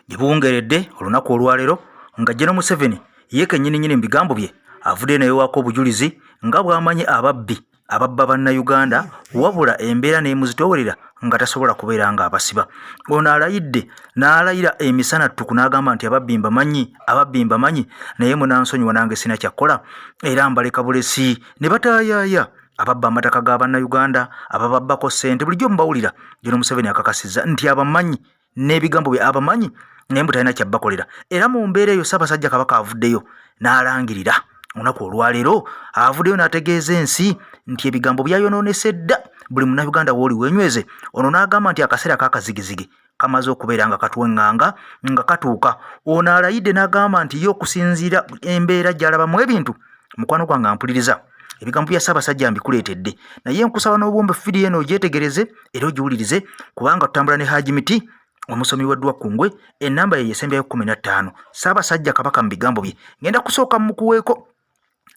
Gibungeredde olunaku olwaleero nga General Museveni yeke nnyini mu bigambo bye avudde nayewaako obujulizi nga bw'amanyi ababbi ababba bannayuganda wabula embeera n'emuzitoowerera nga tasobola kubeera nga abasiba. Ono alayidde n'alayira emisana ttuku n'agamba nti ababbi mbamanyi naye munansonyiwa nange sina kyakkola era mbaleka bulesi ne bataayaaya ababba amataka ga bannayuganda abababbako ssente. Bulijjo mbawulira General Museveni akakasizza nti abamanyi n'ebigambo bye abamanyi naye mbu talina kyabbakolera. Era mu mbeera eyo Ssaabasajja Kabaka avuddeyo n'alangirira olunaku olwaleero avuddeyo n'ategeeza ensi nti ebigambo byayonoonese dda buli munnayuganda w'oli wenyweze. Ono n'agamba nti akaseera k'akazigizigi kamaze okubeera nga katweŋŋanga nga katuuka. Ono alayidde n'agamba nti yo okusinziira embeera gy'alabamu ebintu, mukwano gwange ampuliriza, ebigambo bya Ssaabasajja mbikuleetedde naye nkusaba n'obwombe fidiyo eno ogyetegereze era ogiwulirize kubanga tutambula ne Haji Miti omusomi weddwa Kkungwe, ennamba ye yesembyayo 15. Ssaabasajja Kabaka mu bigambo bye ngenda kusooka mukuweeko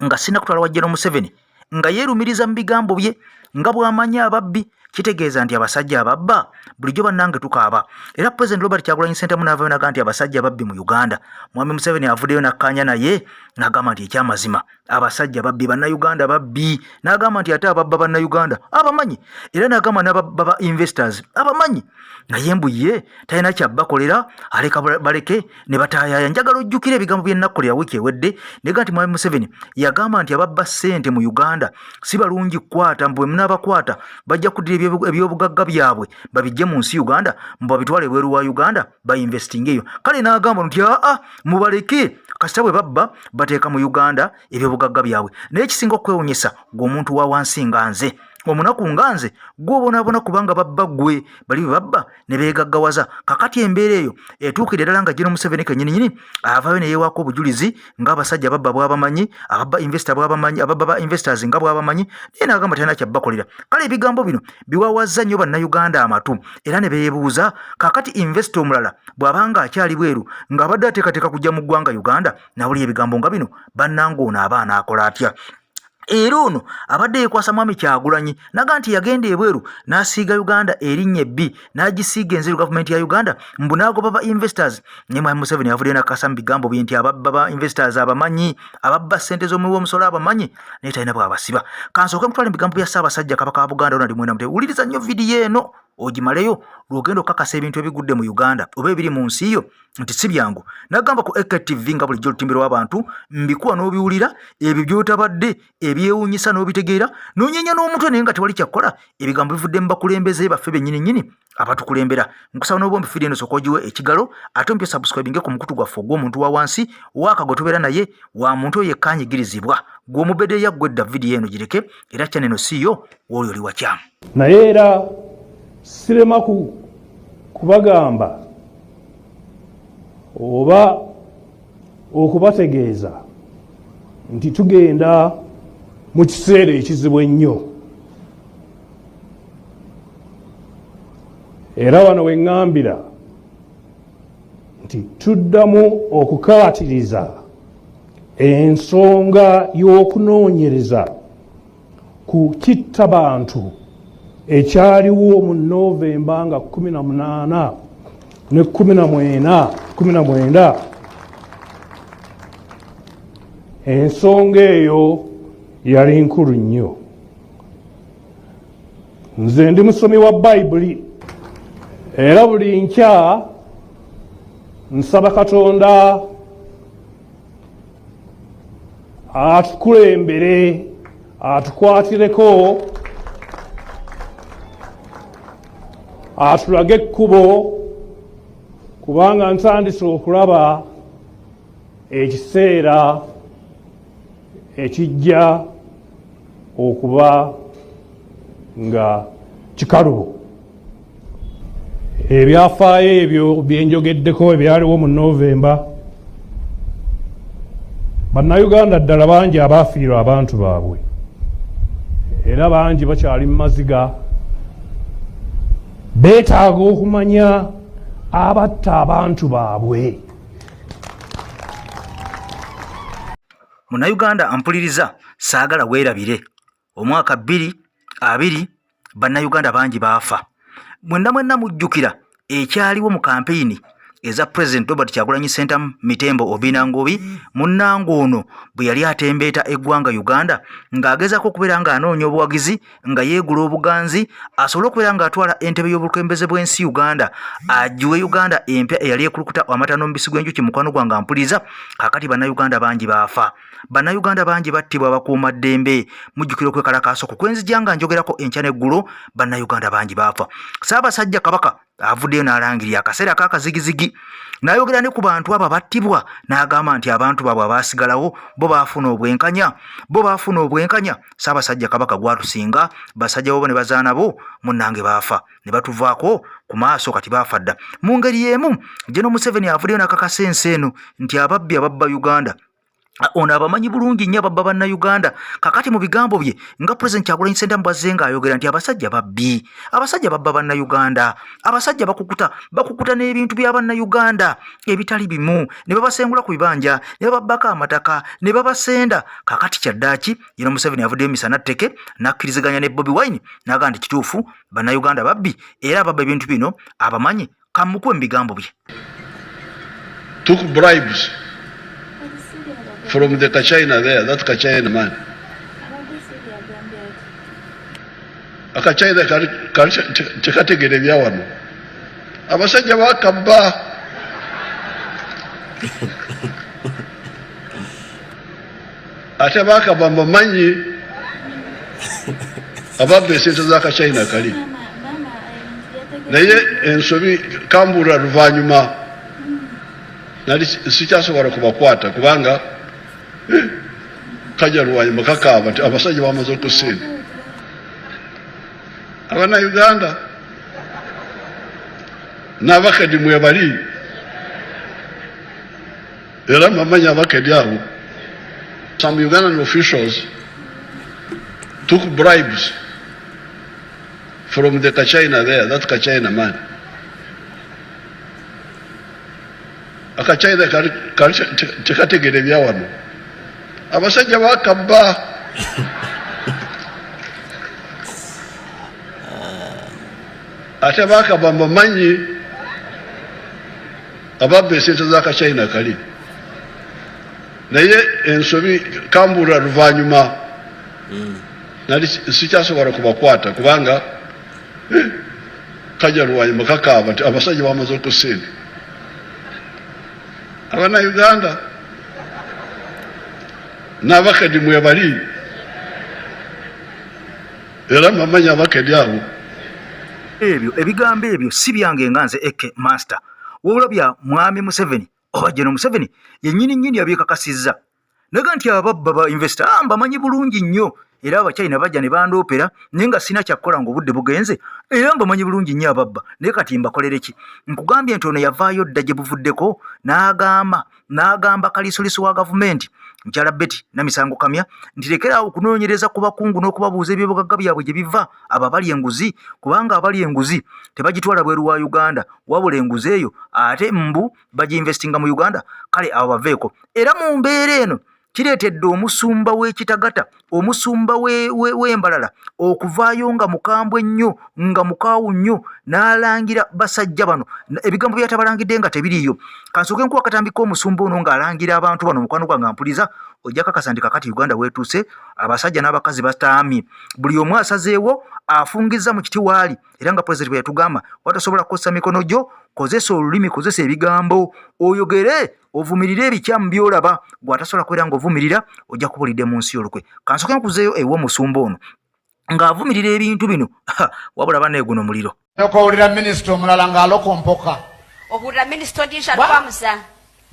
nga sina kutwala wa General Museveni nga yeerumiriza mu bigambo bye nga bw'amanyi ababbi. Kitegeeza nti abasajja ababba bulijjo bannange tukaaba. Era President Robert Kyagulanyi Ssentamu n'avaayo n'agamba nti abasajja ababbi mu Uganda. Mwami Museveni avuddeyo n'akkaanya naye n'agamba nti ekyamazima abasajja babbi bannayuganda babbi, n'agamba nti ate ababba bannayuganda abamanyi era n'agamba n'ababba ba investors abamanyi naye mbu ye talina kyabbakolera aleka baleke ne bataayaaya. Njagala ojjukira ebigambo bye nnakkolera wiiki ewedde nega nti Mwami Museveni yagamba nti ababba ssente mu Uganda si balungi kukwata, bwe munaabakwata bajja kuddira ebyobugagga byabwe babijje mu nsi Uganda mbabitwale ebweru wa Uganda bainvesting eyo. Kale n'agamba nti mubaleke kasita bwe babba bateeka mu Uganda ebyobugagga byabwe. Naye ekisinga okwewunyisa gw'omuntu wa wansi nga nze, omunaku nga nze gw'obonaabona kubanga babba ggwe bali bwe babba ne beegaggawaza. Kakati embeera eyo etuukire ddala nga General Museveni kennyininyini avaayo ne yeewaako obujulizi ng'abasajja babba bw'abamanyi, ababba ba investors nga bw'abamanyi naye n'agamba talina kyabbakolera. Kale ebigambo bino biwawazza nnyo bannayuganda amatu era ne beebuuza kakati investor omulala bw'abanga akyali bweru ng'abadde ateekateeka kujja mu ggwanga Uganda nawulira ebigambo nga bino bannange ono aba anaakola atya? Era ono abadde yeekwasa Mwami Kyagulanyi naga nti yagenda ebweru n'asiiga Uganda erinnya ebbi n'agisiiga enziru gavumenti ya Uganda mbu n'agoba ba investors. Ne Mwami Museveni avuddeyo n'akakasa mu bigambo bye nti ababba ba investors abamanyi, ababba ssente z'omuwi w'omusolo abamanyi naye talina bw'abasiba. Kansooke nkutwala mu bigambo bya Ssaabasajja Kabaka wa Buganda Ronald Muwenda Mutebi. Wuliriza nnyo vidiyo eno ogimaleyo lw'ogenda okukakasa ebintu ebigudde mu Uganda oba ebiri mu nsi yo nti si byangu. N'agamba ku AKTV nga bulijjo olutimbirwa abantu mbikuwa n'obiwulira ebyo by'otabadde ebyewuunyisa n'obitegeera n'onyenya n'omutwe naye nga tewali kyakkola. Ebigambo bivudde mu bakulembeze baffe bennyininyini abatukulembera. Nkusaba n'obwombi fidiyo eno sooka ogiwe ekigalo ate ompya subscribinge ku mukutu gwaffe ogw'omuntu wa wansi waaka gwe tubeera naye wa muntu oyo yekka anyigirizibwa gw'omubeddeya ggwedda vidiyo eno gireke era kyane eno si yo w'oli oli wakya. Naye era sirema kubagamba oba okubategeeza nti tugenda mu kiseera ekizibu ennyo. Era wano we ŋŋambira nti tuddamu okukaatiriza ensonga y'okunoonyereza ku kittabantu ekyaliwo mu Novemba nga 18 ne 19. Ensonga eyo yali nkulu nnyo. Nze ndi musomi wa Bayibuli era buli nkya nsaba Katonda atukulembere atukwatireko atulage ekkubo kubanga ntandise okulaba ekiseera ekijja okuba nga kikalubo. Ebyafaayo ebyo byenjogeddeko ebyaliwo mu Novemba, bannayuganda ddala bangi abaafiirwa abantu baabwe era bangi bakyali mu maziga. Beetaaga okumanya abatta abantu baabwe. Munnayuganda ampuliriza saagala weerabire. Omwaka 2020 bannayuganda bangi baafa. Mwenna mujjukira ekyaliwo mu kampeyini eza President Robert Kyagulanyi Ssentamu Mitembo Obinangobi munnango ono bwe yali atembeeta eggwanga Uganda ng'agezaako okubeera ng'anoonya obuwagizi nga yeegula obuganzi asobole okubeera ng'atwala entebe y'obulembeze bw'ensi Uganda agiwe Uganda empya eyali ekulukuta amata n'omubisi gw'enjuki mukwano gwange ampuliriza kakati bannayuganda bangi baafa bannayuganda bangi battibwa abakuumaddembe mujjukira okwekalakaasa okwo kwenzijja nga njogerako enkya n'eggulo bannayuganda bangi baafa Ssaabasajja Kabaka avuddeyo n'alangirira akaseera k'akazigizigi n'ayogera ne ku bantu abo battibwa n'agamba nti abantu baabwe abaasigalawo bo baafuna obwenkanya Ssaabasajja Kabaka gwatusinga basajja bo ne bazaana bo munnange baafa ne batuvaako ku maaso kati baafa dda mu ngeri y'emu General Museveni avuddeyo n'akakasa ensi eno nti ababbi ababba Uganda ono abamanyi bulungi nnyo ababba bannayuganda kakati mu bigambo bye nga President Kyagulanyi Ssentamu bw'azze ng'ayogera nti abasajja babbi abasajja babba bannayuganda abasajja bakukuta n'ebintu bya bannayuganda ebitali bimu ne babasengula ku bibanja ne bababbako amataka ne babasenda kakati kyaddaaki General Museveni avuddeyo misana tteke n'akkiriziganya ne Bobi Wine n'agamba nti kituufu bannayuganda babbi era ababba ebintu bino abamanyi kamukuwe mu bigambo bye took bribes from the Kachina there, that Kachina man. Akachina chekategere byawano. Abasajja bakabba. Ate bakabba bamanyi ababbe sente za Kachina kali. Naye ensobi kambura luvanyuma nali sikyasobola kubakwata kubanga kajja luwanyuma kakaaba nti abasajja bamaze okusinda Abannayuganda n'abakadi mwebali era bamanyi abakadi abo. Some Ugandan officials took bribes from the Kachina there, that Kachina man. Akachina chekategere byawano. Abasajja bakabba. Ate bakabba bamanyi ababbe sente za Kachina kali. Naye ensobi kambura luvanyuma nali sikyasobola kubakwata kubanga kajja luwanyuma kakaaba nti abasajja bamaze okusinda Abannayuganda n'abakadi mwebali era bamanyi abakadi abo. Ebigambo ebyo si byange nga nze Eke Master wabula bya Mwami Museveni oba General Museveni yennyini abyekakasizza naga nti ababba ba investor bamanyi bulungi nnyo era abachina bajja ne bandoopera naye nga sina kyakkola ng'obudde bugenze era mbamanyi bulungi nnyo ababba naye kati mbakolere ki nkugambye nti ono yavaayo dda gye buvuddeko n'agamba kaliisoliso wa gavumenti Mukyala Betty Namisango Kamya nti lekeraawo okunoonyereza ku bakungu n'okubabuuza ebyobugagga byabwe gye biva abo abali enguzi kubanga abali enguzi tebagitwala bweru wa Uganda wabula enguzi eyo ate mbu bagiinvestinga mu Uganda kale abo baveeko era mu mbeera eno kireetedde omusumba w'ekitagata omusumba w'embalala okuvaayo nga mukambwe nnyo nga mukaawu nnyo n'alangira basajja bano ebigambo byatabalangidde nga tebiriiyo kansooke nkuwa katambika omusumba ono ng'alangira abantu bano mukwano gwange ampuliza ojja kakasa nti kakati Uganda weetuuse abasajja n'abakazi bataamye buli omu asazeewo afungiza mu kiti waali era nga Pulezidenti bwe yatugamba watasobola kukozesa mikono gyo kozesa olulimi kozesa ebigambo oyogere ovumirire ebikyamu byolaba gwatasobola kubeera ng'ovumirira ojja kubulidde mu nsi y'olukwe kansooke nkuzeeyo ewo omusumba ono ng'avumirira ebintu bino wabula banneeguno muliro okowulira minisita omulala ng'alokompoka obulira minisita ondisha twamusa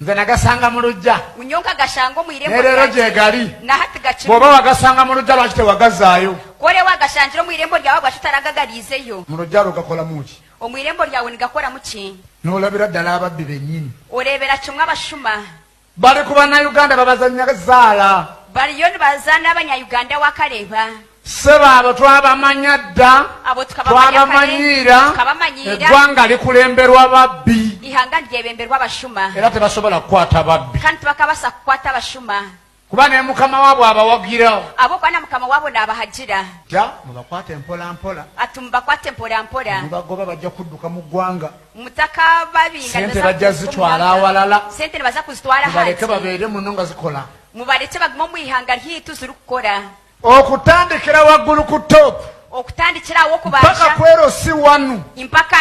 nze nagasanga mu lujja munyonka gashanga omwirembo nerero gye gali nahati gakimu bw'oba wagasanga mu lujja lwaki tewagazaayo kore wagashangira omwirembo lyawe bwakitaragagaliizeyo mu lujja lugakola muki omwirembo lyawe nigakora muki n'olabira ddala ababbi bennyini oreebera kimwe abashuma bali ku bannayuganda babazanya zaala baliyo nibazaana abanyayuganda wakaleba ssebo abo twabamanya dda abo twabamanyiira eggwanga likulemberwa babbi ihanga lyebemberwa abashuma era tebasobola kukwata babbi kandi tebakabasa kukwata abashuma kuba ne mukama waabwe abawagira abokuba na mukama waabwe n'abahagira ja mubakwate mpola mpola ati mubakwate mpola mpola nibagoba bajja kudduka mu ggwanga mutaka babinga sente bajja zitwala awalala sente ne baza kuzitwala mubaleke hati babeere muno nga zikola mubaleke bagume mu ihanga ryitu ziri kukola okutandikira waggulu ku topu okutandikirawo mpaka okubasha kwero si wanu impaka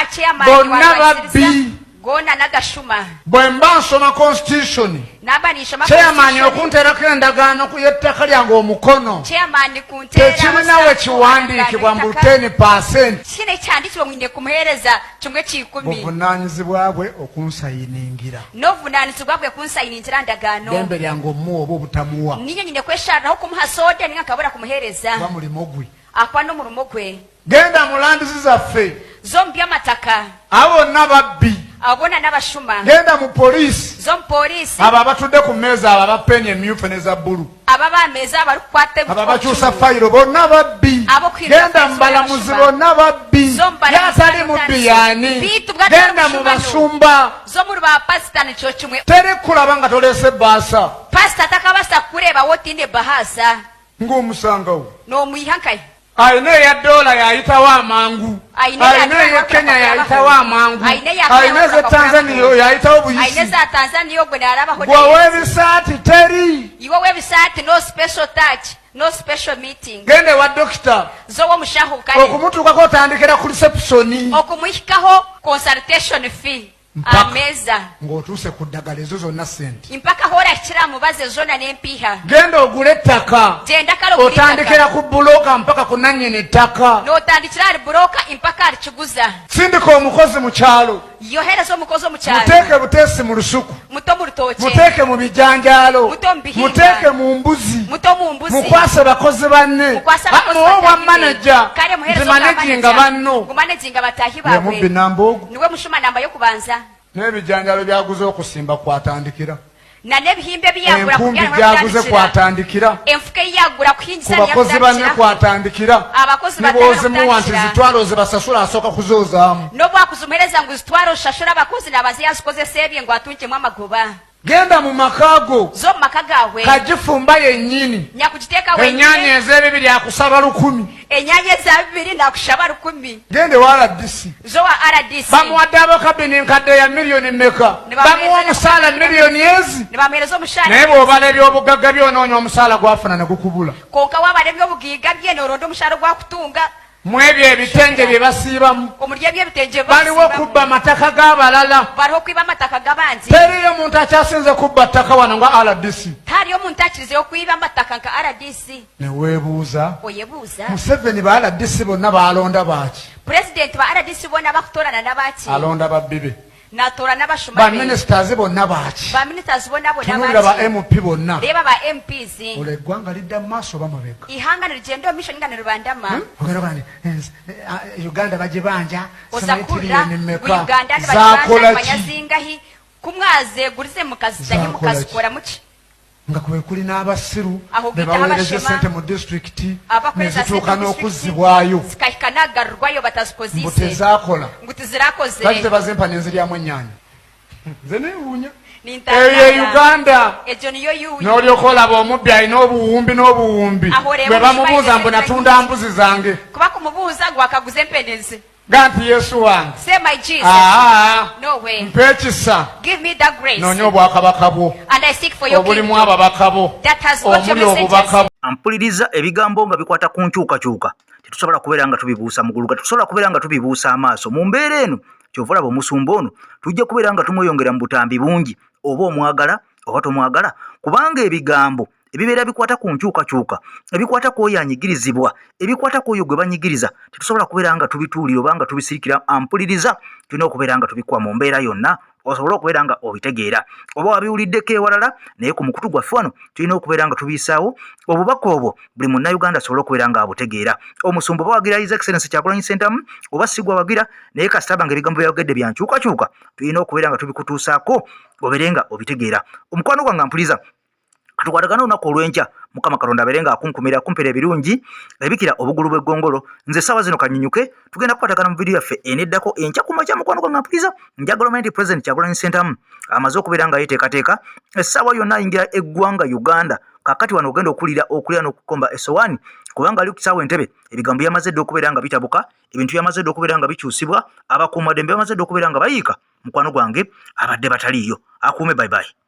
Bonna babbi. gona nagashuma bwe mba nsoma constitution naba nishoma chairman okunterako endagaano ku yettaka lyange omukono chairman kuntera tekirinawe kiwandiikibwa mu 10% kine kyandikibwa mwine kumuhereza kimwe kikumi buvunaanyizibwa bwe okunsayiningira n'obuvunaanyizibwa bwe kunsayiningira ndagaano lembe lyange omuwa oba obutamuwa ninyo nyine kweshariraho kumuha soda ninga nkabura kumuhereza kuba mulimo gwe akwa n'omurumo gwe genda mu landizi zaffe zo mu by'amataka abo bonna babbi abona n'abashuma genda mu poliisi zo mu poliisi abo abatudde ku mmeeza abo abapeni emyufu ne za bbulu aba bameza abari kukwata abo abakyusa fayiro bonna babbi Abo kwirira genda fayiro mu balamuzi y'abashumba. bonna babbi Zo mu balamuzi yatali mu balamuzi. biyani Bitu bwa genda mu bashumba basumba zo muri ba pasita nikyo kimwe teri kulaba nga tolese baasa pasita atakabasa kureba wotinde bahasa ng'omusangawo n'omwihankaye ayina eya dola yayitawo amangu Ayina ayina eya kenya yayitawo amangu Ayina eya ayina eze Kenya tanzania oyo yayitawo ayine buyisi za tanzania ogwe narabaho gwewebisaati teri iwe webisaati no special touch no special meeting gende wa dokita zowo mushaho kale okumutuukako otandikira ku receptioni okumuhikaho consultation fee Mpaka. ameza ng'otuuse ku ddagala ezo zonna sente impaka hora kira mubaze zona n'empiha genda ogule ettaka genda kale otandikira ku buloka mpaka ku nannyini ettaka n'otandikira ali buroka impaka alikiguza sindika omukozi mu kyalo yohereza omukozi omukyalo muteeke buteesi mu lusuku muto mu lutoke muteeke mu bijanjaalo Muto mu bihinga. muteeke mu mbuzi muto mu mbuzi mukwase bakozi banne mukwase abakozi muwe bwa batahibe. manaja kale muhereza nti managinga banno gumanejinga batahi ye mubbi babwe namba ogwo niwe mushuma namba yokubanza n'ebijanjaalo byaguze okusimba kwatandikira na n'ebihimbe biyagura enkumbi kubyala gyaguze kutandikira. kwatandikira enfuka eyagura ku kuyingiza bakozi banne kwatandikira Abakozi ne batandika bw'ozimuwa nti kutandikira. zitwale ozibasasula asooka kuzoozaamu n'obwakuzumuhereza ngu zitwara oshashura abakozi nabaze yazikozesa ebye ngu atungemu amagoba genda mu makaago zo mu maka gawe kagifumba yennyini nyakugiteeka ennyanya wenyine ez'ebibiri akusaba 1,000 enyanya eza 2 nakushaba 10 gende wa rdc zo wa rdc bamuwadde abakabini enkadde ya miliyoni meka Ne bamuhereza bamuwa omusaala miliyoni ezi nebamuhereza omushahara naye bw'obala ebyobugagga byonoonya omusaala gwafuna ne gukubula konka wabala ebyobugiiga bye noronda omushahara gwakutunga mu ebyo ebitenge bye basiibamu omuli ebyebitenje baliwo kubba amataka g'abalala baliho kwiba amataka g'abandi teriyo muntu akyasinze kubba ttaka wano nga rdc taliyo omuntu akirizeyo okwiba amataka nka rdc neweebuuza oyebuuza museveni ba rdc bonna balonda baaki pulezidenti ba rdc bonna bakutorana nabaki alonda babbibe natora n'abashuma be baminisitazi bonna baaki baministers bonna tunulira ba bonna mp bonna reba ba mps olwo eggwanga lidda mu maaso oba mabega ihanga niligenda omisho ninga nirubandama ogera uganda bagibanja osakurra tiriyoni mu meka uganda zakola nibagibanja ki zingahi kumwaze egurize mukazitahi Zakola ki? mukazikora muki nga kwe kuli n'abasiru Aho ne gita baweereza abashema. sente mu disitulikiti abakweza nezituuka n'okuzzibwayo zikahika nagarurwayo mbu batazikozise tezaakola ngu tizirakoze lwaki tebazimpa nenziryamu ennyaanya nze neewuunya Nintangara. eyo ye uganda Ejo niyo yuyu n'olyoka olaba omubbi alina obuwumbi n'obuwumbi Aho leero bwe bamubuuza kibaire mbu natunda mbuzi zange kuba kumubuuza ngu akaguza empenezi ga nti yesu wange say my jesus no way mpa ekisa give me that grace noonya obwakabaka bwo and I seek for your obulimu kingdom ababaka bo that has got your omuli obubaka messages. bwo mpuliriza ebigambo nga bikwata ku nkyukakyuka tetusobola kubeera nga tubibuusa muguluka tetusobola kubeera nga tubibuusa amaaso mu mbeera eno kyova olaba omusumba ono tujja kubeera nga tumweyongera mu butambi bungi oba omwagala oba tomwagala kubanga ebigambo ebibeera bikwata ku nkyukakyuka ebikwata ku oyo anyigirizibwa ebikwata ku oyo gwe banyigiriza tetusobola kubeera nga tubituulira oba nga tubisirikira ampuliriza tulina okubeera nga tubikuwa mu mbeera yonna osobola okubeera nga obitegeera oba wabiwuliddeko ewalala naye ku mukutu gwaffe wano tulina okubeera nga tubiisaawo obubaka obwo buli munnayuganda asobole okubeera nga abutegeera omusumba oba wagira his excellence Kyagulanyi Ssentamu oba sigwa wagira naye kasitaba nga ebigambo byayogedde byankyukakyuka tulina okubeera nga tubikutuusaako obeere nga obitegeera omukwano gwange mpuliriza tukwatagana olunaku olw'enkya mukama katonda abeere nga akunkumira kumpera ebirungi ebikira obugulu bw'eggongolo nze essaawa zino kanyinyuke tugenda kukwatagana mu vidiyo yaffe eneddako enkya ku makya mukwano gwange mpuliriza njagala omanyi nti President Kyagulanyi Ssentamu amaze okubeera nga yeteekateeka essaawa yonna ayingira eggwanga Uganda kakati wano ogenda okulira n'okukomba essowaani kubanga ali ku kisaawe Entebbe ebigambo byamaze dde okubeera nga bitabuka, ebintu byamaze dde okubeera nga bikyusibwa, abakuumaddembe bamaze dde okubeera nga bayiika. Mukwano gwange abadde bataliiyo. Akuume bye bye.